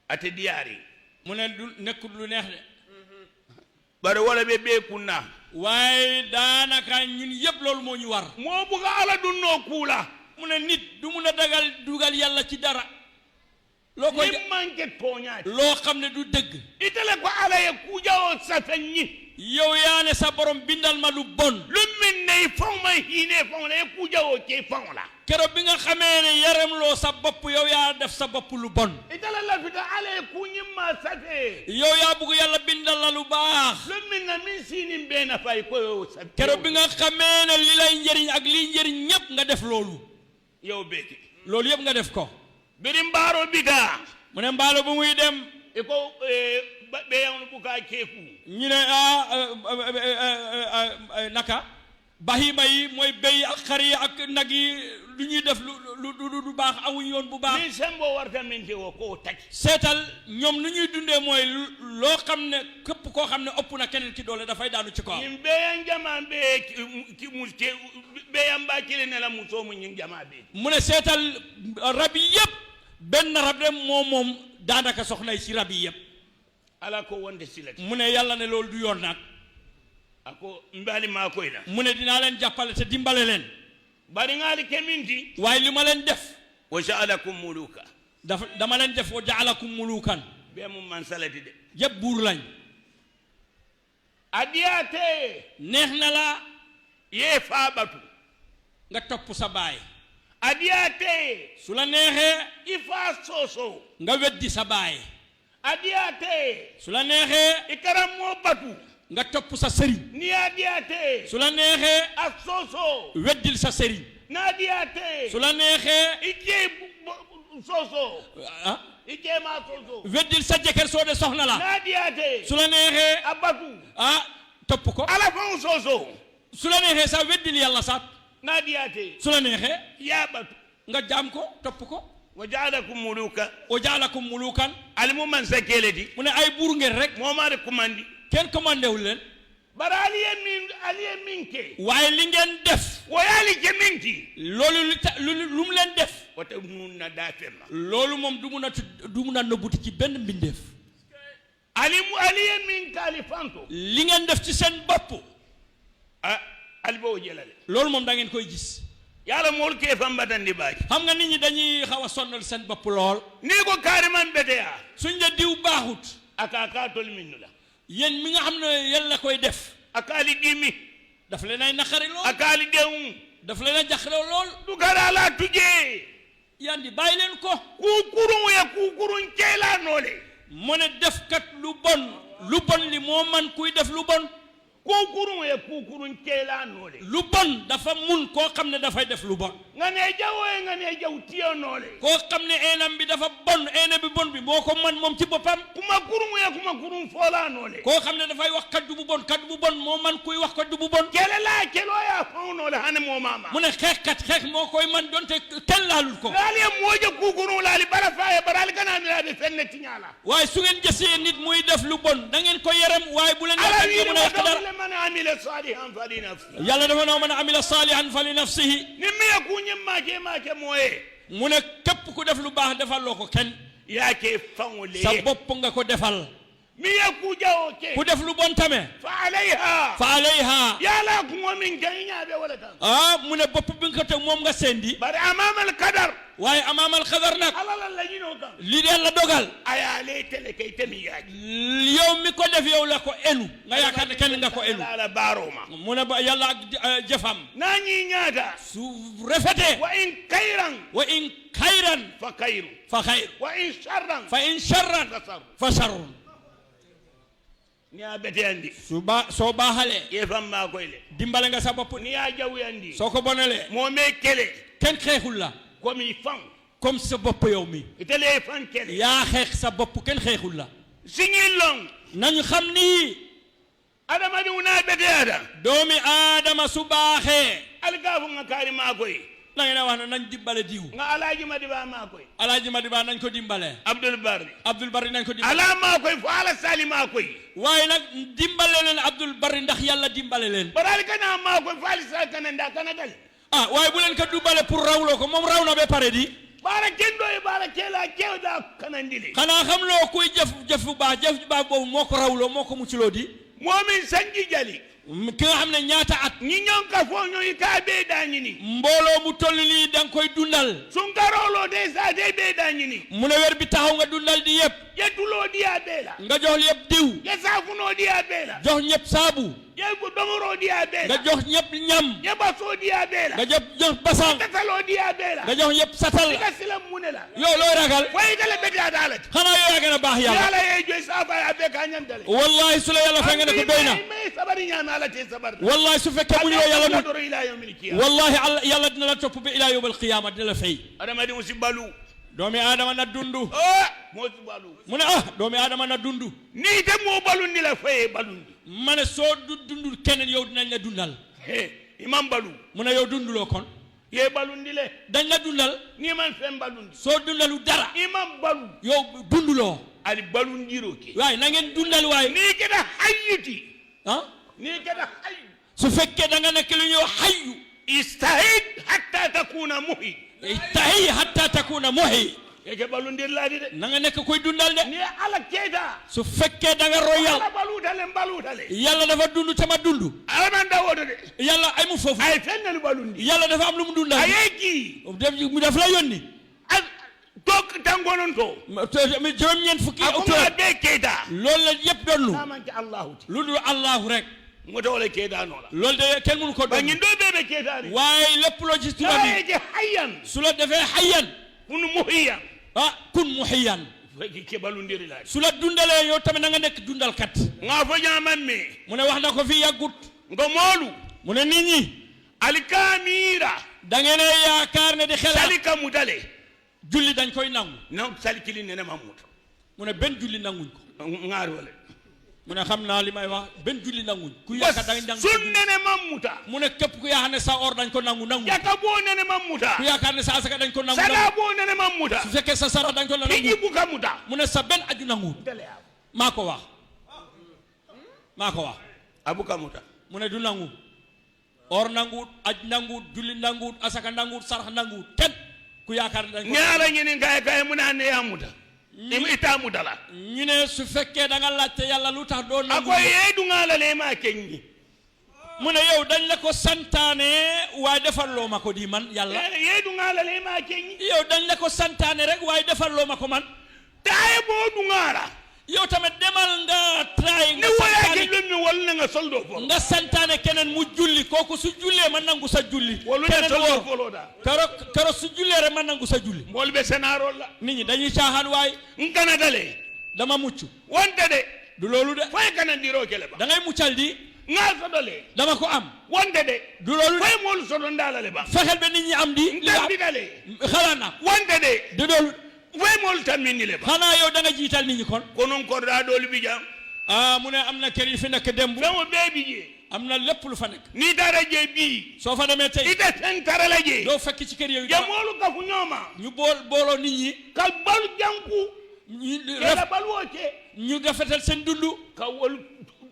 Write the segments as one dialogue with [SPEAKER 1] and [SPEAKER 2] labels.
[SPEAKER 1] ate diari
[SPEAKER 2] mu ne du nekkul lu neex de
[SPEAKER 1] bare wala be kunna
[SPEAKER 2] waaye daanaka ñun yëpp loolu moo ñu war
[SPEAKER 1] moo buga ala dunno kuula
[SPEAKER 2] mu ne nit du mun a dugal yàlla ci dara loo koy
[SPEAKER 1] manke tooñaati
[SPEAKER 2] loo xam ne du dëgg
[SPEAKER 1] itale ko ala ye kuujawoo safañi
[SPEAKER 2] yow yaa ne sa borom bindal ma lu bon
[SPEAKER 1] lu min ne faŋ ma hiine faŋ la ye kuujawoo ke faŋ la
[SPEAKER 2] keroog bi nga xamee ne yaram loo sa bopp yow yaa def sa bopp lu bon
[SPEAKER 1] itale lafita ala ye kuuñimma safe
[SPEAKER 2] yow yaa bugg yàlla bindal la lu baax
[SPEAKER 1] lu min na min siinin bee na fay ko yow safe
[SPEAKER 2] keroog bi nga xamee ne li lay njëriñ ak liy njëriñ ñépp nga def loolu
[SPEAKER 1] yow beeki
[SPEAKER 2] loolu yëpp nga def ko
[SPEAKER 1] biri mbaaro bita
[SPEAKER 2] mu ne mbaalo bu muy dem
[SPEAKER 1] iko ɓeyawno buka keeku
[SPEAKER 2] ñu ne naka bahima yi mooy béy ak xar yi ak nag yi lu ñuy def lu baax awuñ yoon bu baax
[SPEAKER 1] min sembo warta min te wo ko taki
[SPEAKER 2] seetal ñoom lu ñuy dundee mooy loo xam ne képp koo xam ne ëpp na keneen ki doole dafay daanu ci kaw
[SPEAKER 1] ñin ɓeyan jama ɓe ɓeyan mba kili ne la musomu ñin jama ɓe
[SPEAKER 2] mu ne seetal rab yi yëpp benn rab de moom daanaka soxna yi si rab yi yëpp
[SPEAKER 1] ala ko wonde silati
[SPEAKER 2] mu ne yàlla ne loolu du yoon nag
[SPEAKER 1] ako mbaali maa koy la
[SPEAKER 2] mu ne dinaa leen jàppale te dimbale leen
[SPEAKER 1] bari ngaali keminti
[SPEAKER 2] waaye li ma leen def
[SPEAKER 1] wa jaalakum muluka
[SPEAKER 2] dama leen def wa jaalakum mulukan
[SPEAKER 1] bee mu man salati de
[SPEAKER 2] yëpp buur lañ
[SPEAKER 1] adiyaate
[SPEAKER 2] neex na la
[SPEAKER 1] yee faabatu
[SPEAKER 2] nga topp sa baay
[SPEAKER 1] adiyaate
[SPEAKER 2] su la neexee
[SPEAKER 1] ifaa soosoo
[SPEAKER 2] nga weddi sa baay
[SPEAKER 1] adiyaate
[SPEAKER 2] su la neexee
[SPEAKER 1] ikaram moo batu
[SPEAKER 2] nga topp sa sëriñ
[SPEAKER 1] ni adiyaate
[SPEAKER 2] su la neexee
[SPEAKER 1] ak soosoo
[SPEAKER 2] weddil sa sëriñ
[SPEAKER 1] na adiyaate
[SPEAKER 2] su la neexee
[SPEAKER 1] ijee soosoo
[SPEAKER 2] ah
[SPEAKER 1] ijee maa soosoo
[SPEAKER 2] weddil sa jëkkër soo de soxna la
[SPEAKER 1] na adiyaate
[SPEAKER 2] su la neexee
[SPEAKER 1] a batu
[SPEAKER 2] ah topp ko
[SPEAKER 1] ala faŋ soosoo
[SPEAKER 2] su la neexee sa weddil yàlla sax
[SPEAKER 1] na adiyaate
[SPEAKER 2] su la neexee
[SPEAKER 1] yaa batu
[SPEAKER 2] nga jaam ko topp ko
[SPEAKER 1] wa jaalakum muluka
[SPEAKER 2] o jaalakum mulukan
[SPEAKER 1] alimu man sa kele di
[SPEAKER 2] mu ne ay buur ngeen rek
[SPEAKER 1] moo maa de commandi
[SPEAKER 2] kenn commandé wul leen
[SPEAKER 1] bara aliye min ke
[SPEAKER 2] waaye li ngeen def
[SPEAKER 1] woyaali ke min ti
[SPEAKER 2] loolu lu mu leen def
[SPEAKER 1] wata nun na daa femma
[SPEAKER 2] loolu moom du mun a nëbbuti ci benn mbindeef
[SPEAKER 1] aliye min kaali fanto
[SPEAKER 2] li ngeen def ci seen bopp
[SPEAKER 1] ali boo jëlale
[SPEAKER 2] loolu moom da ngeen koy gis
[SPEAKER 1] yàlla mool kee fan batandi baaji
[SPEAKER 2] xam nga nit ñi dañuy xaw a sonnal seen bopp lool
[SPEAKER 1] ni ko kaariman beteya
[SPEAKER 2] suñ la diw baaxut
[SPEAKER 1] aka kaa tol minnu la
[SPEAKER 2] yéen mi nga xam ne yéen la koy def
[SPEAKER 1] akaali dimi
[SPEAKER 2] daf leen ay naqari lool
[SPEAKER 1] akaali dewu
[SPEAKER 2] daf leen a jaxle lool
[SPEAKER 1] du gara la tujee
[SPEAKER 2] yandi bàyyi leen ko
[SPEAKER 1] kuukurun ceelaa noole
[SPEAKER 2] mu ne defkat lu bon li moo man kuy def lu bon
[SPEAKER 1] kuukurun ceelaa noole
[SPEAKER 2] lu bon dafa mun koo xam ne dafay def lu bon
[SPEAKER 1] nga ne jaw tiyo noole
[SPEAKER 2] koo xam ne eenam bi dafa bon eena bi bon bi moo ko man moom ci boppam
[SPEAKER 1] kuma kurun foolaa noole
[SPEAKER 2] koo xam ne dafay wax kaddu bu bon moo man kuy wax kaddu bu bon
[SPEAKER 1] kelooyaa faŋ noole hani moo maama
[SPEAKER 2] mu ne xeex moo koy man donte kenn laalul ko
[SPEAKER 1] laali ye mooje kuukurun laali bara faaye bara ali kana mi laade fenne tiñaala
[SPEAKER 2] waaye su ngeen gisee nit muy def lu bon da ngeen ko yaram waaye bu leen
[SPEAKER 1] ala
[SPEAKER 2] yaakaar
[SPEAKER 1] wiiri
[SPEAKER 2] mën a yàq dara
[SPEAKER 1] man amila salihan fali nafsi
[SPEAKER 2] yàlla dafa noo man amila salihan fa li nafsihi
[SPEAKER 1] ni miye kuñim maake mooye
[SPEAKER 2] mu ne képp ku def lu baax defal loo ko kenn
[SPEAKER 1] yaa ke faŋo le
[SPEAKER 2] sa bopp nga ko defal
[SPEAKER 1] miye kuujawoo ke
[SPEAKER 2] ku def lu bon tame
[SPEAKER 1] fa alayha
[SPEAKER 2] yàlla
[SPEAKER 1] kuŋo min ke ñaabe wala tan
[SPEAKER 2] mu ne bopp bi nga ko teg moom nga sendi
[SPEAKER 1] bari amamal kadar
[SPEAKER 2] waaye amaamal xadar nag
[SPEAKER 1] alala la ñinoo kan
[SPEAKER 2] li dee la dogal
[SPEAKER 1] aya le tele kay temi yaaji
[SPEAKER 2] yow mi ko def yow la ko enu nga yaakaar ne kenn nga ko enu
[SPEAKER 1] ala baaroma
[SPEAKER 2] mu ne ba yàlla ak jëfam
[SPEAKER 1] naa ñii ñaata
[SPEAKER 2] su rafetee
[SPEAKER 1] wa in kayran
[SPEAKER 2] wa in xayran
[SPEAKER 1] fa kayru
[SPEAKER 2] fa xayr
[SPEAKER 1] wa in sharran
[SPEAKER 2] fa in sharran fa sharrun
[SPEAKER 1] ni yaa beteyandi
[SPEAKER 2] soo baaxalee
[SPEAKER 1] ye fam maa koy le
[SPEAKER 2] dimbale nga sa bopp
[SPEAKER 1] ni yaa jawuyandi
[SPEAKER 2] soo ko bonalee
[SPEAKER 1] moo mee kele
[SPEAKER 2] kenn xeexul la
[SPEAKER 1] komi faŋ
[SPEAKER 2] comme sa bopp yow mi
[SPEAKER 1] itele fan kele
[SPEAKER 2] yaa xeex sa bopp kenn xeexul la
[SPEAKER 1] siñin long
[SPEAKER 2] nañu xam ni
[SPEAKER 1] adamadiŋo naa beteyata
[SPEAKER 2] doomi aadama su baaxee
[SPEAKER 1] alikaafu nga kaari maa koy
[SPEAKER 2] na ngeen a wax ne nañ dimbale diw
[SPEAKER 1] nga alaaji madiba maa koy
[SPEAKER 2] alaaji madiba nañ ko dimbale
[SPEAKER 1] abdul bari
[SPEAKER 2] nañ ko dimbale
[SPEAKER 1] ala maa koy fo ala sali maa koy
[SPEAKER 2] waaye nag dimbale leen abdul bari ndax yàlla dimbale leen
[SPEAKER 1] bari ali kana maa koy fo ali sali kana ndaa kana dal
[SPEAKER 2] waaye bu leen ko dimbale pour rawloo ko moom raw na ba pare di
[SPEAKER 1] baara kendo e baara kela kewda kanandili
[SPEAKER 2] xanaa xam loo kuy jëf bu baax boobu moo ko rawloo moo ko muccloo di
[SPEAKER 1] moomin sanji jali
[SPEAKER 2] ki nga xam ne ñaata at
[SPEAKER 1] ñi ñon ka fo ñoy ka be dañini
[SPEAKER 2] mbooloo mu toll nii da nga koy dundal
[SPEAKER 1] sunkarolo de sa de be dañini
[SPEAKER 2] mu ne weer bi taxaw nga dundal di yëpp
[SPEAKER 1] yetulo diya bela
[SPEAKER 2] nga jox yëpp diw
[SPEAKER 1] ye safuno diya bela
[SPEAKER 2] jox ñëpp saabu
[SPEAKER 1] ye bu domoro diya bela
[SPEAKER 2] nga jox ñëpp ñam
[SPEAKER 1] ye baso diya bela
[SPEAKER 2] nga jox basang
[SPEAKER 1] tatalo diya bela
[SPEAKER 2] nga jox ñëpp satal
[SPEAKER 1] ka silam munela
[SPEAKER 2] yow looy ragal
[SPEAKER 1] fay gale be dalat
[SPEAKER 2] xanaa yow yaa gën a baax yàlla
[SPEAKER 1] yàlla ye joy safa ya be ka ñandale
[SPEAKER 2] wallahi su la yàlla fay nga ne ko doy na
[SPEAKER 1] may sabari ñaan ala te sabar
[SPEAKER 2] wallahi su fekkee mu ñëw yàlla mu
[SPEAKER 1] doro ila yawmil qiyamah
[SPEAKER 2] wallahi yàlla dina la topp ba ila yawmal qiyaama dina la fay
[SPEAKER 1] adama di musibalu
[SPEAKER 2] doomi aadama na dundu
[SPEAKER 1] mo sibalu
[SPEAKER 2] mu ne doomi aadama na dundu
[SPEAKER 1] ni te mo balundi la faye balundi
[SPEAKER 2] ma ne soo dundul keneen yow dinañ la dundal
[SPEAKER 1] imam balu
[SPEAKER 2] mu ne yow dunduloo kon
[SPEAKER 1] ye balundi le
[SPEAKER 2] dañ la dundal
[SPEAKER 1] ni man fen balundi
[SPEAKER 2] soo dundalu dara
[SPEAKER 1] imam balu
[SPEAKER 2] yow dunduloo
[SPEAKER 1] ali balundiro ke
[SPEAKER 2] waaye na ngeen dundal waaye
[SPEAKER 1] ni keda hayyuti ni keda hayyu
[SPEAKER 2] su fekkee da nga nekk lu ñëw hayyu
[SPEAKER 1] istahid hatta takuna muhyi
[SPEAKER 2] tahi hatta takuna muhyi
[SPEAKER 1] ke balundir laadi de
[SPEAKER 2] na nga nekk koy dundal de
[SPEAKER 1] ni ala keda
[SPEAKER 2] su fekkee da nga roy yàlla
[SPEAKER 1] balutale
[SPEAKER 2] yàlla dafa dund te ma dund
[SPEAKER 1] alaman dawodo de
[SPEAKER 2] yàlla ay mu foofu
[SPEAKER 1] ay fennel balundi
[SPEAKER 2] yàlla dafa am lu mu dundal
[SPEAKER 1] ayeki
[SPEAKER 2] mu daf la yónni
[SPEAKER 1] tok tangonon to
[SPEAKER 2] juróom ñeent fukki
[SPEAKER 1] akuma be keda
[SPEAKER 2] loolu la yëpp donnu
[SPEAKER 1] namanke allahu
[SPEAKER 2] lu dul allahu rek
[SPEAKER 1] ngoto wala keda no la
[SPEAKER 2] loolu de kenn mënu ko
[SPEAKER 1] ba
[SPEAKER 2] doon
[SPEAKER 1] ngi do bebe keda ni
[SPEAKER 2] waaye lépp loo ci turam yi
[SPEAKER 1] je hayyan
[SPEAKER 2] su la defee hayyan
[SPEAKER 1] kun muhiya
[SPEAKER 2] kun muhiyan
[SPEAKER 1] feki ke balundiri la
[SPEAKER 2] su la dundalee yow tamit na nga nekk dundalkat
[SPEAKER 1] nga fo jaman me
[SPEAKER 2] mu ne wax na ko fii yàggut
[SPEAKER 1] ngo molu
[SPEAKER 2] mu ne nit ñi
[SPEAKER 1] alkamira
[SPEAKER 2] da ngeen a yaakaar ne di xelaat
[SPEAKER 1] salika mudale
[SPEAKER 2] julli dañ koy nangu
[SPEAKER 1] na salikili nene mamut
[SPEAKER 2] mu ne benn julli nanguñ ko
[SPEAKER 1] ngaar wala
[SPEAKER 2] mu ne xam naa li may wax benn julli nanguñ ku yaakaar da nga nangu
[SPEAKER 1] sun nene mamuta
[SPEAKER 2] mu ne képp ku yaakaar ne sa or dañ ko nangu
[SPEAKER 1] yaka bo nene mamuta
[SPEAKER 2] ku yaakaar ne sa asaka dañ ko nangu
[SPEAKER 1] sala bo nene mamuta
[SPEAKER 2] su fekkee sa sara dañ ko nangu
[SPEAKER 1] iji buka muta
[SPEAKER 2] mu ne sa benn aju nangu maa ko wax
[SPEAKER 1] abuka muta
[SPEAKER 2] mu ne du nangu or nanguut aj nanguut julli nanguut asaka nanguut sarax nanguut kenn ku yaakaar ne dañ ko
[SPEAKER 1] ñaara ñini kay mu ne ya muta ita muta la
[SPEAKER 2] ñu ne su fekkee da nga laajte yàlla lu tax doo nangu
[SPEAKER 1] ako yeedu ngala le ma kenni
[SPEAKER 2] mu ne yow dañ la ko santaane waaye defal loo ma ko di man yàlla
[SPEAKER 1] yeedu ngala le ma kenni
[SPEAKER 2] yow dañ la ko santaane rek waaye defal loo ma ko man
[SPEAKER 1] taye bo du ngara
[SPEAKER 2] yow tamit demal nga try
[SPEAKER 1] ni wala ke lummi wala nga soldo fo
[SPEAKER 2] nga santaane keneen mu julli kooku su jullee man nangu sa julli
[SPEAKER 1] wala ne soldo fo da
[SPEAKER 2] karo su jullee rek man nangu sa julli
[SPEAKER 1] mbool be senaro la
[SPEAKER 2] nit ñi dañuy caaxaan waaye
[SPEAKER 1] ngana dale
[SPEAKER 2] dama mucc
[SPEAKER 1] wonte de
[SPEAKER 2] du loolu de
[SPEAKER 1] fay kana diro kele ba
[SPEAKER 2] da ngay muccal di
[SPEAKER 1] nga sodole
[SPEAKER 2] dama ko am
[SPEAKER 1] wonte de
[SPEAKER 2] du loolu de
[SPEAKER 1] fay mol sodo ndala le ba
[SPEAKER 2] fexeel ba nit ñi am di
[SPEAKER 1] ngi dale
[SPEAKER 2] xalaat na
[SPEAKER 1] wonte de
[SPEAKER 2] du loolu
[SPEAKER 1] fay mol tamini le ba
[SPEAKER 2] xanaa yow da nga jiital nit ñi kon
[SPEAKER 1] konon ko da doli bi jam
[SPEAKER 2] mu ne am na kër yi fi nekk démb
[SPEAKER 1] dama bebi je
[SPEAKER 2] am na lépp lu fa nekk
[SPEAKER 1] ni dara je bi
[SPEAKER 2] soo fa demee tey
[SPEAKER 1] ite ten tarala je
[SPEAKER 2] doo fekk ci kër yooyu
[SPEAKER 1] ya molu ka fu ñoma
[SPEAKER 2] ñu booloo nit ñi
[SPEAKER 1] ka balu janku
[SPEAKER 2] ñu
[SPEAKER 1] ya balu wote
[SPEAKER 2] ñu rafetal seen dundu
[SPEAKER 1] ka wol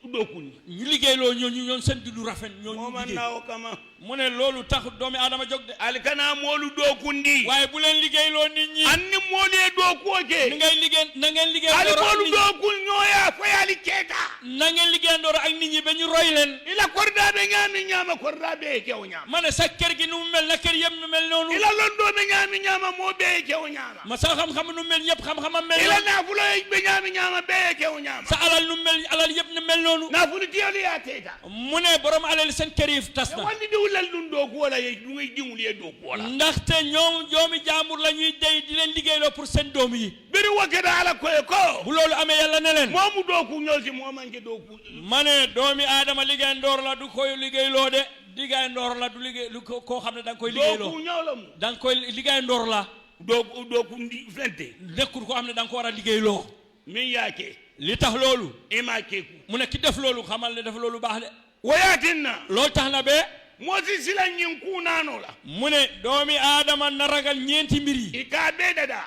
[SPEAKER 1] dokuni
[SPEAKER 2] ñu liggéeyloo ñoom seen dundu rafet ñooñu
[SPEAKER 1] mo man
[SPEAKER 2] liggéey
[SPEAKER 1] nawo kama
[SPEAKER 2] mu ne loolu tax doomi aadama jóg de
[SPEAKER 1] alkana molu dokundi
[SPEAKER 2] waaye bu leen liggéeyloo nit ñi
[SPEAKER 1] anni molu e doku oke
[SPEAKER 2] ni ngay liggéey na ngeen liggéey
[SPEAKER 1] ali
[SPEAKER 2] ndoor ak
[SPEAKER 1] molu
[SPEAKER 2] nit ñi
[SPEAKER 1] dokul ñoya fayali keta
[SPEAKER 2] na ngeen liggéey ndoor ak nit ñi ba ñu roy leen
[SPEAKER 1] ila kordaɓe ñaami ñama kordaɓe e kew ñama
[SPEAKER 2] ma ne sa kër gi nu mu mel na kër yëpp nu mel noonu
[SPEAKER 1] ila londoɓe ñaami ñama mo ɓe e kew ñama
[SPEAKER 2] ma sa xam-xam nu mel ñëpp xam-xamam mel
[SPEAKER 1] ila
[SPEAKER 2] noonu
[SPEAKER 1] nafulo ɓe ñaami ñama ɓe e kew ñama
[SPEAKER 2] sa alal nu mel alal yëpp nu mel noonu
[SPEAKER 1] nafulu tiyolu ya teta
[SPEAKER 2] mu ne borom alal seen kër yi tas
[SPEAKER 1] e
[SPEAKER 2] na
[SPEAKER 1] wandi diwlal ɗum doku wala ye ɗumay diwli e doku wala
[SPEAKER 2] ndaxte ñoom joomi jaambur la ñuy dey di leen liggéeyloo pour seen doom yi
[SPEAKER 1] biri wakkeda ala koye ko
[SPEAKER 2] bu loolu amee yàlla ne leen
[SPEAKER 1] momu doku ñolti momanke doku
[SPEAKER 2] ma ne doomi aadama liggéey ndoor la du koy liggéeyloo de liggéey ndoor la du liggéey lu koo xam ne da nga koy liggéeyloo
[SPEAKER 1] doku ñawlamu
[SPEAKER 2] da nga koy liggéey ndoor la
[SPEAKER 1] doku ndi flente
[SPEAKER 2] nekkul koo xam ne da nga ko war a liggéeyloo
[SPEAKER 1] min yaake
[SPEAKER 2] li tax loolu
[SPEAKER 1] ima keku
[SPEAKER 2] mu ne ki def loolu xamal ne def loolu baax de
[SPEAKER 1] woyatinna
[SPEAKER 2] loolu tax na be
[SPEAKER 1] mosi sila ñin kunano la
[SPEAKER 2] mu ne doomi aadama na ragal ñeenti mbir yi
[SPEAKER 1] i ka be dada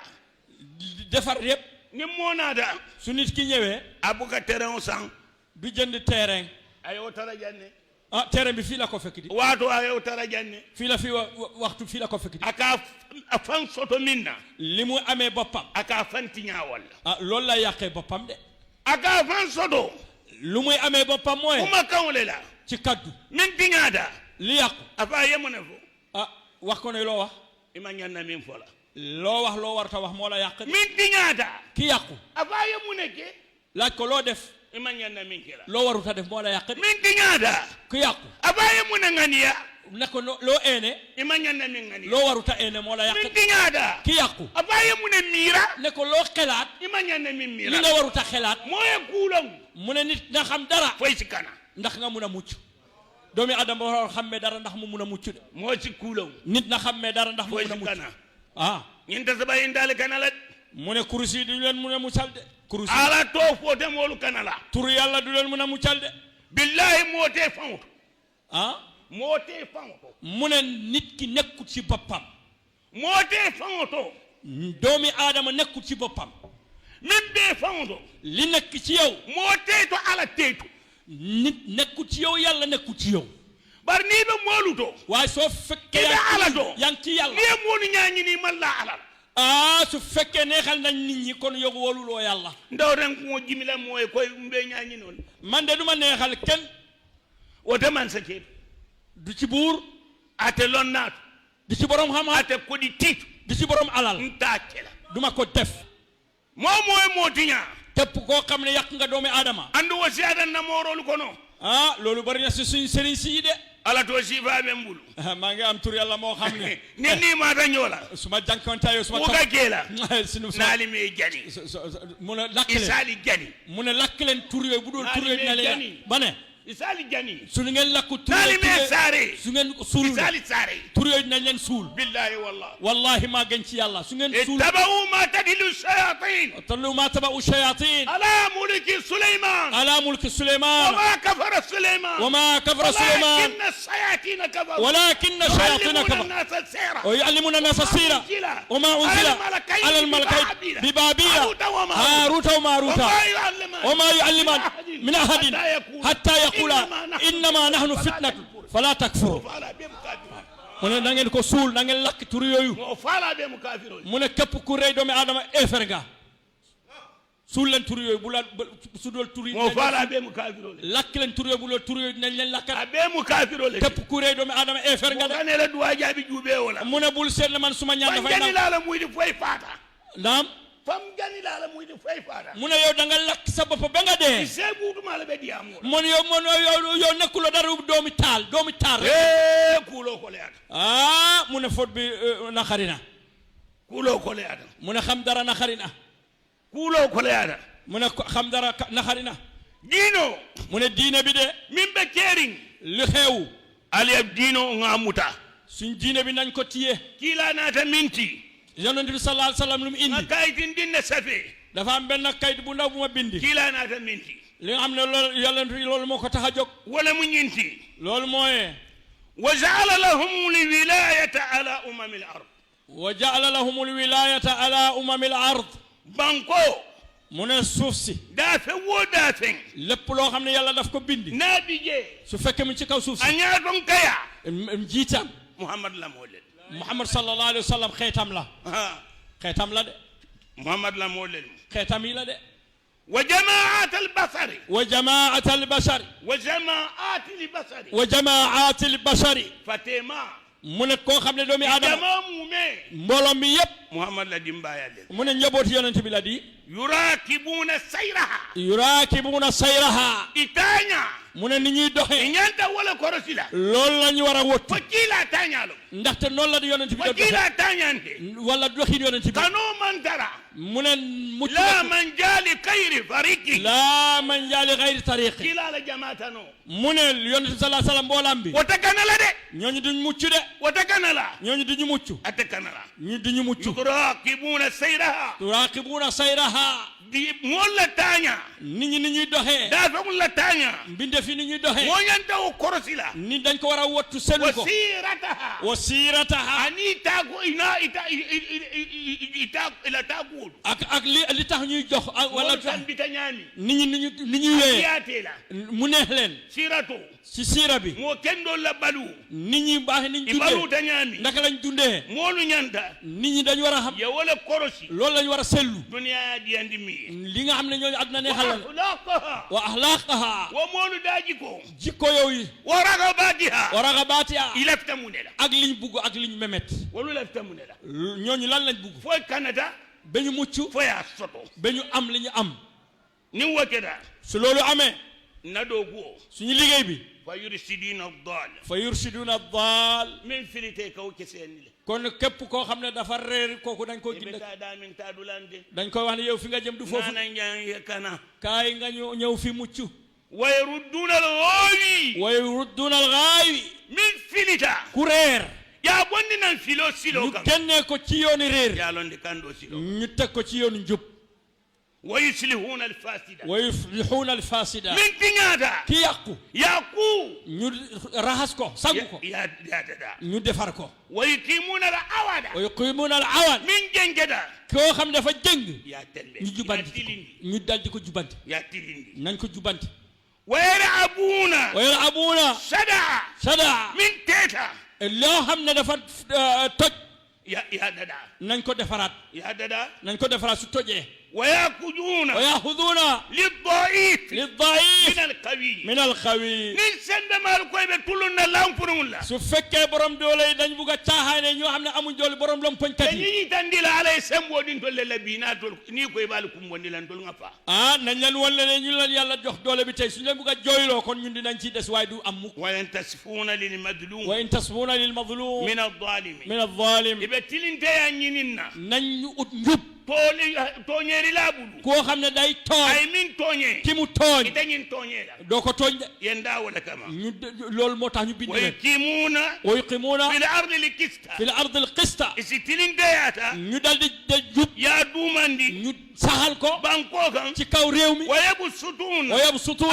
[SPEAKER 2] defar yëpp
[SPEAKER 1] ni monada
[SPEAKER 2] su nit ki ñëwee
[SPEAKER 1] abuka terrain san
[SPEAKER 2] du jënd terrain
[SPEAKER 1] ayo tara janne
[SPEAKER 2] ah terrain bi fii la ko fekk di
[SPEAKER 1] waato ayo tara janne
[SPEAKER 2] fii la fi waxtu fii la ko fekk di
[SPEAKER 1] aka a fan soto minna
[SPEAKER 2] li mu amee boppam
[SPEAKER 1] aka fantiña walla
[SPEAKER 2] ah loolu la yàqee boppam de
[SPEAKER 1] aka fan soto
[SPEAKER 2] lu muy amee boppam mooy
[SPEAKER 1] kuma kawle la
[SPEAKER 2] ci kaddu
[SPEAKER 1] min tiñada
[SPEAKER 2] li yàqu
[SPEAKER 1] afa yemune fo
[SPEAKER 2] ah wax ko ne loo wax
[SPEAKER 1] ima ñanna min fola
[SPEAKER 2] loo wax loo warta wax moo la yàq de
[SPEAKER 1] min tiñada
[SPEAKER 2] ki yàqu
[SPEAKER 1] afa yemune ke
[SPEAKER 2] laaj ko loo def
[SPEAKER 1] ima ñanna min kela
[SPEAKER 2] loo waruta def moo la yàq de
[SPEAKER 1] min tiñada
[SPEAKER 2] ki yàqu
[SPEAKER 1] afa yemune ganiya
[SPEAKER 2] ne ko loo eene
[SPEAKER 1] ima ñanna min ganiya
[SPEAKER 2] loo waruta eene moo la yàq
[SPEAKER 1] min
[SPEAKER 2] de
[SPEAKER 1] tiñada
[SPEAKER 2] ki yàqu
[SPEAKER 1] afa yemune mira
[SPEAKER 2] ne ko loo xelaat
[SPEAKER 1] ima ñanna min
[SPEAKER 2] li
[SPEAKER 1] mira
[SPEAKER 2] nga waruta xelaat
[SPEAKER 1] moye kuulon
[SPEAKER 2] mu ne nit nga xam dara
[SPEAKER 1] foy si kana
[SPEAKER 2] ndax nga mun a mucc doomi adama war xammee dara ndax mu mun a mucc de
[SPEAKER 1] moo si kuulon
[SPEAKER 2] nit na xammee dara ndax mu
[SPEAKER 1] foy
[SPEAKER 2] mun a
[SPEAKER 1] si
[SPEAKER 2] mucc
[SPEAKER 1] kana
[SPEAKER 2] ah
[SPEAKER 1] ñinta saba indale kana la
[SPEAKER 2] mu ne kurus yi duñu leen mun a muccal de kurus yi
[SPEAKER 1] ala to fote moolu kana la
[SPEAKER 2] turu yàlla du leen mun a muccal de
[SPEAKER 1] billahi moote fawto
[SPEAKER 2] ah
[SPEAKER 1] moote fawto
[SPEAKER 2] mu ne nit ki nekkut ci boppam
[SPEAKER 1] moote fawto
[SPEAKER 2] doomi aadama nekkut ci boppam
[SPEAKER 1] min bee fawto
[SPEAKER 2] li nekk ci yow
[SPEAKER 1] moote to ala teetu
[SPEAKER 2] nit nekkut ci yow yàlla nekkut ci yow
[SPEAKER 1] bari nii be moolu to
[SPEAKER 2] waaye soo fekkee
[SPEAKER 1] Ida ala do.
[SPEAKER 2] yaa ngi ci yàlla
[SPEAKER 1] nii moolu ñaañi nii man laa alal
[SPEAKER 2] ah su fekkee neexal nañ nit ñi kon yow woluloo yàlla
[SPEAKER 1] ndaw ren ko jimila mooy koy mbe ñaañi noon
[SPEAKER 2] man de duma neexal kenn
[SPEAKER 1] wote man sa keetu
[SPEAKER 2] du ci buur
[SPEAKER 1] ate lon naatu
[SPEAKER 2] du ci borom xam-xam
[SPEAKER 1] ate kodi tiitu
[SPEAKER 2] du ci borom alal
[SPEAKER 1] ntaa kela
[SPEAKER 2] duma ko def
[SPEAKER 1] moo mooy mootiñaa
[SPEAKER 2] tepp koo xam ne yàq nga doomi aadama
[SPEAKER 1] andu wo siyadan na mooroolu kono
[SPEAKER 2] ah loolu bari na si suñ sëriñ si yi de
[SPEAKER 1] ala to siifa ɓe mbulu
[SPEAKER 2] maa ngi am tur yàlla moo xam ne
[SPEAKER 1] ni nii maata ñoola
[SPEAKER 2] suma jànkontaayoo suma
[SPEAKER 1] kuka keela
[SPEAKER 2] sinu
[SPEAKER 1] naali mee jani
[SPEAKER 2] mu ne lakk leen
[SPEAKER 1] isaali jani
[SPEAKER 2] mu ne lakk leen tur yooyu bu dul tur yooyu dina leen
[SPEAKER 1] Jani.
[SPEAKER 2] ba ne
[SPEAKER 1] isaali jani
[SPEAKER 2] su ngeen lakku tur
[SPEAKER 1] naali
[SPEAKER 2] yooyu
[SPEAKER 1] mee saare
[SPEAKER 2] su ngeen suul
[SPEAKER 1] isaali saare
[SPEAKER 2] tur yooyu dinañ leen suul
[SPEAKER 1] billahi wallah
[SPEAKER 2] wallahi maa gën ci yàlla su ngeen suul
[SPEAKER 1] ittabau ma tadilu shayatin
[SPEAKER 2] tallu ma taba'u shayatin
[SPEAKER 1] ala mulki suleyman
[SPEAKER 2] ala mulki suleyman
[SPEAKER 1] وما كفر سليمان
[SPEAKER 2] وما كفر سليمان
[SPEAKER 1] ولكن الشياطين كفروا
[SPEAKER 2] ولكن الشياطين
[SPEAKER 1] يعلمون
[SPEAKER 2] كفروا
[SPEAKER 1] الناس السحر
[SPEAKER 2] ويعلمون الناس السيرة وما أنزل على الملكين ببابيل هاروت وماروت وما يعلمان من أحد حتى يقولا إنما نحن فتنة فلا تكفروا
[SPEAKER 1] فالا بهم كافرون
[SPEAKER 2] mu ne na ngeen ko suul na ngeen lakk tur yooyu
[SPEAKER 1] mo fala bهم كافرون
[SPEAKER 2] mu ne képp ku rey doomi aadama efer nga suul leen tur yooyu bu la su dool tur yi
[SPEAKER 1] mo fala bهم كافرون
[SPEAKER 2] lakk leen tur yooyu bu dool tur yooyu dinañ leen lakkat
[SPEAKER 1] بهم كافرون
[SPEAKER 2] képp ku rey doomi aadama efer nga de
[SPEAKER 1] ngane la duwa jaabi juube wala
[SPEAKER 2] mu ne bul seet ne man suma ñaan dafay
[SPEAKER 1] gani
[SPEAKER 2] naan
[SPEAKER 1] la muy di foy fata
[SPEAKER 2] naam
[SPEAKER 1] fam gani la muy di foy fata
[SPEAKER 2] mu ne yow da nga lakk sa bopp ba nga dee
[SPEAKER 1] se buutu mala be diam
[SPEAKER 2] mon yow nekkuloo dara doomi taal
[SPEAKER 1] kulo ko le ata
[SPEAKER 2] ah mu ne fot bi naxari na
[SPEAKER 1] kulo ko le ata
[SPEAKER 2] mu ne xam dara naxari na
[SPEAKER 1] kulo ko le ata
[SPEAKER 2] mu ne xam dara naxari na
[SPEAKER 1] dino
[SPEAKER 2] mu ne diine bi de
[SPEAKER 1] min be kering
[SPEAKER 2] li xew
[SPEAKER 1] ali dino ngamuta
[SPEAKER 2] suñ diine bi nañ ko tiye
[SPEAKER 1] kila nata minti
[SPEAKER 2] yonent bi sallallahu alayhi wasallam lu mu indi
[SPEAKER 1] kaytin dinne safe
[SPEAKER 2] dafa am benn kayit bu ndaw bu ma bindi
[SPEAKER 1] kila nata minti
[SPEAKER 2] li nga xam ne loolu yonent bi loolu moo ko tax a jóg
[SPEAKER 1] wala mu ñinti
[SPEAKER 2] loolu mooy
[SPEAKER 1] wa ja'ala lahum alwilayata ala umam al-ard
[SPEAKER 2] wa ja'ala lahum alwilayata ala umam al-ard
[SPEAKER 1] banko
[SPEAKER 2] mu ne suuf si
[SPEAKER 1] dafe wo dafe
[SPEAKER 2] lépp loo xam ne yàlla daf ko bindi
[SPEAKER 1] nabije
[SPEAKER 2] su fekkee mu ci kaw suuf si
[SPEAKER 1] anya don kaya
[SPEAKER 2] jiitam
[SPEAKER 1] muhammad la molel
[SPEAKER 2] muhammad sallallahu alayhi wa sallam xeetam la xeetam la de
[SPEAKER 1] muhammad la molel
[SPEAKER 2] xeetam yi la de
[SPEAKER 1] wa jama'at al-basari
[SPEAKER 2] wa jamaat albashari
[SPEAKER 1] wa jama'at al-basari
[SPEAKER 2] wa jamaat albashari
[SPEAKER 1] fatema
[SPEAKER 2] mu ne koo xam ne doomi aadama
[SPEAKER 1] jama mume
[SPEAKER 2] mbooloo mi yépp
[SPEAKER 1] muhammad la dimbaya len
[SPEAKER 2] mu ne njabooti yonent bi la di
[SPEAKER 1] yurakibuna sayraha
[SPEAKER 2] yuraakibuna sayraha
[SPEAKER 1] itanya
[SPEAKER 2] mu ne ni ñuy doxee
[SPEAKER 1] inyanta wala korosila
[SPEAKER 2] loolu la ñu war a wottu
[SPEAKER 1] fakila tanyalo
[SPEAKER 2] ndaxte noonu la di yonent bi doon doxee
[SPEAKER 1] fakila tanyante
[SPEAKER 2] wala doxin yonent bi
[SPEAKER 1] kanu man tara
[SPEAKER 2] mu ne mucc
[SPEAKER 1] la man jali khairi fariki
[SPEAKER 2] laa man jaali xayri tariqi
[SPEAKER 1] kila la jamaata no
[SPEAKER 2] mu ne yonent bi sallallahu alayhi wasallam mboolam bi
[SPEAKER 1] wata kanala de
[SPEAKER 2] ñooñu duñ mucc de
[SPEAKER 1] wata kanala
[SPEAKER 2] ñooñu duñu mucc
[SPEAKER 1] ate kanala
[SPEAKER 2] ñu duñu mucc
[SPEAKER 1] yurakibuna sayraha
[SPEAKER 2] turaqibuna sayraha
[SPEAKER 1] di molla tanya
[SPEAKER 2] nit ñi ni ñuy doxee
[SPEAKER 1] da fa la tanya
[SPEAKER 2] mbinde fi ni ñuy doxee
[SPEAKER 1] mo nyanta o korosila
[SPEAKER 2] nit dañ ko war a wottu seen ko
[SPEAKER 1] wasirataha
[SPEAKER 2] wa siirataha
[SPEAKER 1] ani tagu ina ita ila tagu kuul
[SPEAKER 2] ak li tax ñuy jox wala
[SPEAKER 1] tan bitanyami
[SPEAKER 2] nit ñi wé
[SPEAKER 1] yatela
[SPEAKER 2] mu neex leen
[SPEAKER 1] sirato
[SPEAKER 2] ci sira bi
[SPEAKER 1] mo kendo la balu
[SPEAKER 2] nit ñi baax niñ
[SPEAKER 1] balu
[SPEAKER 2] dundé
[SPEAKER 1] tanyami
[SPEAKER 2] naka lañ dundé
[SPEAKER 1] molu ñanta
[SPEAKER 2] nit ñi dañ wara xam
[SPEAKER 1] ya wala korosi
[SPEAKER 2] loolu lañ wara sellu
[SPEAKER 1] dunya di andi mi
[SPEAKER 2] li nga xam ne ñoo aduna neexal wa akhlaqaha
[SPEAKER 1] wa molu daji ko
[SPEAKER 2] jikko yow
[SPEAKER 1] wa ragabatiha ilafta munela
[SPEAKER 2] ak liñ bugg ak liñ memet
[SPEAKER 1] wolu lafta munela
[SPEAKER 2] ñooñu lan lañ bugg
[SPEAKER 1] fo Canada
[SPEAKER 2] bañu muccu
[SPEAKER 1] fo ya soto
[SPEAKER 2] bañu am liñu am
[SPEAKER 1] ni wakeda
[SPEAKER 2] su loolu amee
[SPEAKER 1] na do go
[SPEAKER 2] suñu liggéey bi
[SPEAKER 1] fa
[SPEAKER 2] yursiduna ad-dal
[SPEAKER 1] min filite kaw keseni le
[SPEAKER 2] kon képp koo xam ne dafa réer kooku dañ ko gindi dañ koy wax ne yow fi nga jëm du foofu kaay nga ñëw fi mucc
[SPEAKER 1] wa yarudduna al-ghaawi min filita
[SPEAKER 2] ku réer
[SPEAKER 1] yaa bonni nan filo silo kan
[SPEAKER 2] ñu génnee ko ci yooni réer
[SPEAKER 1] yaa londi kando silo
[SPEAKER 2] ñu teg ko ci yoonu njub
[SPEAKER 1] wa yuslihuna al-fasida
[SPEAKER 2] min
[SPEAKER 1] tiñaata
[SPEAKER 2] ki yàqu ñu raxas ko sangu ko ñu defar ko
[SPEAKER 1] wa yuqimuna
[SPEAKER 2] al-awada
[SPEAKER 1] min jengeda
[SPEAKER 2] koo xam dafa jëng
[SPEAKER 1] yaa tembe
[SPEAKER 2] ñu jubanti ñu daldi ko jubanti
[SPEAKER 1] yaa tilindi
[SPEAKER 2] nañ ko jubanti
[SPEAKER 1] wa yal'abuna sada min teta
[SPEAKER 2] loo xam ne dafa toj
[SPEAKER 1] yaa dada
[SPEAKER 2] nañ ko defaraat nañ ko defaraat su tojee
[SPEAKER 1] ويأخذون للضعيف من القوي نين سند مال كوي بتولنا لام فرون
[SPEAKER 2] su fekkee borom doole dañ buga caaxaane ñoo xam ne amuñ doole borom lom poñkat yi
[SPEAKER 1] ñi tandila alay sembo din tolle la bina tol ni koy balikum wondi lan tol nga fa
[SPEAKER 2] nañ leen wala ne ñu leen yàlla jox doole bi tey suñu leen buga jooyloo kon ñun dinañ ci des waaye du am mukk
[SPEAKER 1] wa in tasfuna lil madlum
[SPEAKER 2] min adh-dhalim
[SPEAKER 1] ibetilinte ya ñininna
[SPEAKER 2] nañ ñu ut njub
[SPEAKER 1] tooñeeri laa bulu
[SPEAKER 2] koo xam ne day tooñ
[SPEAKER 1] ay min tooñee
[SPEAKER 2] ki mu tooñ
[SPEAKER 1] ite ñin tooñee la
[SPEAKER 2] doo ko tooñ de
[SPEAKER 1] yéen daa wala kama
[SPEAKER 2] ñu loolu moo tax ñu bind leen
[SPEAKER 1] wa
[SPEAKER 2] yuqimuuna
[SPEAKER 1] fil ardi al qista isi tilindeyaata
[SPEAKER 2] ñu dal di jub
[SPEAKER 1] yaa duumandi
[SPEAKER 2] ñu saxal ko
[SPEAKER 1] bankoo kan
[SPEAKER 2] ci kaw réew mi
[SPEAKER 1] wa yabsutuuna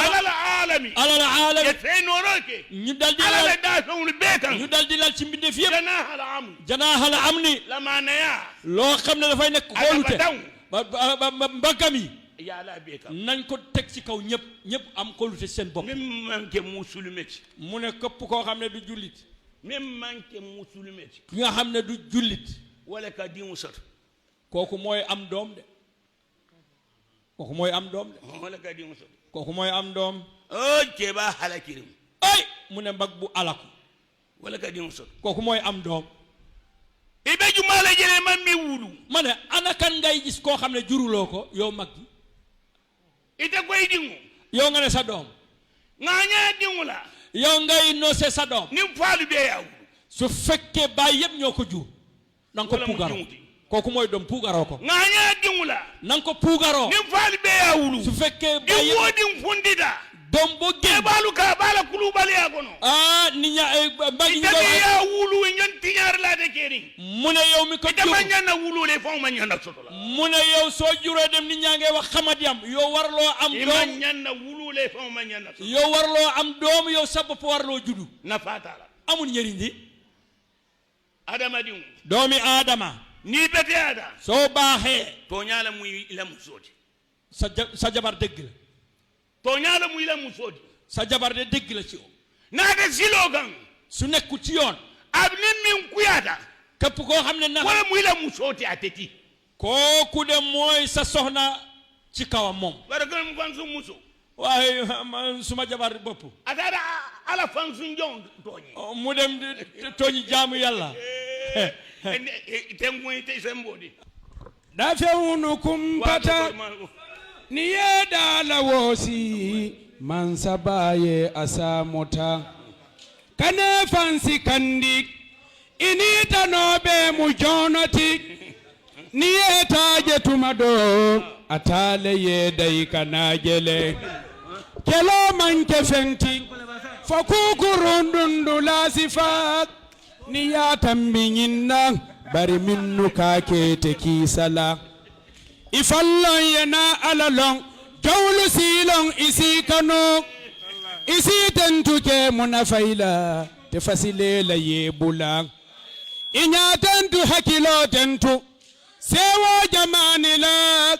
[SPEAKER 1] alal aalami ye fee nooroke
[SPEAKER 2] ñu dal di
[SPEAKER 1] alala daa fewul bee kan
[SPEAKER 2] ñu dal di lal ci mbindeef yëpp
[SPEAKER 1] janaaxal
[SPEAKER 2] amni
[SPEAKER 1] la maanaya
[SPEAKER 2] loo xam ne dafay nekk xoolute ba mbaggam yi
[SPEAKER 1] yàlla bee kan
[SPEAKER 2] nañ ko teg ci kaw ñëpp am xoolute seen bopp
[SPEAKER 1] même manqué musulmeti
[SPEAKER 2] mu ne képp koo xam ne du jullit
[SPEAKER 1] même manqué musulmeti
[SPEAKER 2] ki nga xam ne du jullit
[SPEAKER 1] wala ka dimu sot
[SPEAKER 2] kooku mooy am doom de kooku mooy am doom de
[SPEAKER 1] wala ka dimu sot
[SPEAKER 2] kooku mooy am doom
[SPEAKER 1] ceeba halakirim
[SPEAKER 2] ay mu ne mbag bu alaku
[SPEAKER 1] wala ka dimu sot
[SPEAKER 2] kooku mooy am doom
[SPEAKER 1] ibe jumaale jëlee man mi wulu
[SPEAKER 2] ma ne ana kan ngay gis koo xam ne juruloo ko yow mag gi
[SPEAKER 1] ite koy dingu
[SPEAKER 2] yow nga ne sa doom
[SPEAKER 1] nga ñaa dingu la
[SPEAKER 2] yow ngay noose sa doom
[SPEAKER 1] ni faalu bee yaa wulu
[SPEAKER 2] su fekkee baay yëpp ñoo ko jur nanga ko puugaroo kooku mooy doom puugaroo ko
[SPEAKER 1] nga ñaa dingu la
[SPEAKER 2] nanga ko puugaroo
[SPEAKER 1] ni faalu bee yaa wulu
[SPEAKER 2] su fekkee baay
[SPEAKER 1] yëpp di fundida
[SPEAKER 2] doom boo génn
[SPEAKER 1] baalu ka baala kulubali yaa kono
[SPEAKER 2] ni ña mbagi
[SPEAKER 1] ñu yaa wulu ñon tiñaar laa de keering
[SPEAKER 2] mu ne yow mi ko jur
[SPEAKER 1] dama ñaan na wulu le fo ma ñaan na soto la
[SPEAKER 2] mu ne yow soo juree dem nit ñaa ngi wax xamat yam yow warloo am doom
[SPEAKER 1] ñaan na wulu le fo ma ñaan na soto
[SPEAKER 2] yow warloo am doom yow sa bopp warloo juddu
[SPEAKER 1] na faataala
[SPEAKER 2] amul njëriñ di
[SPEAKER 1] adama diw
[SPEAKER 2] doomi aadama
[SPEAKER 1] ni bete ada
[SPEAKER 2] soo baaxee
[SPEAKER 1] tooñaala muy la mu sooti
[SPEAKER 2] sa jabar dëgg la
[SPEAKER 1] tooñaala muy la mu sooti
[SPEAKER 2] sa jabar de dëgg la ci yow
[SPEAKER 1] naata siloo kan
[SPEAKER 2] su nekku ci yoon
[SPEAKER 1] ab ni min kuyaata
[SPEAKER 2] képp koo xam ne na
[SPEAKER 1] wala muy la mu sooti a teti
[SPEAKER 2] kooku de mooy sa soxna ci kawam moom
[SPEAKER 1] bara kan mu fan su muso
[SPEAKER 2] waaye suma jabar bopp
[SPEAKER 1] ataada ala fan su njoŋ tooñi
[SPEAKER 2] mu dem tooñi jaamu yàlla
[SPEAKER 1] tenguy te sembodi
[SPEAKER 3] dafewunu kumpata ni ye dala wosi mansabaye asamota kane fansi kandi inita nobe mu jonoti ni ye taje tumado atale ye dai kanajele kelo manke fenti fakukurundundu la sifat ni ya tambinyinna bari minnu kake te kisala ifallon yana alalon jawlu silon isi kano isi tentuke munafaila te fasile la yebula inya tentu hakilo tentu sewo jamani la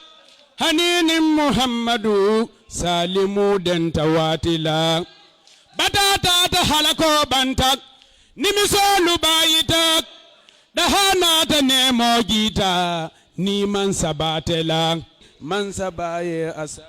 [SPEAKER 3] hanini muhammadu salimu denta watila batata ta halako bantak nimisolu bayitak dahana ta nemo jita ni man sabatela man sabaye asa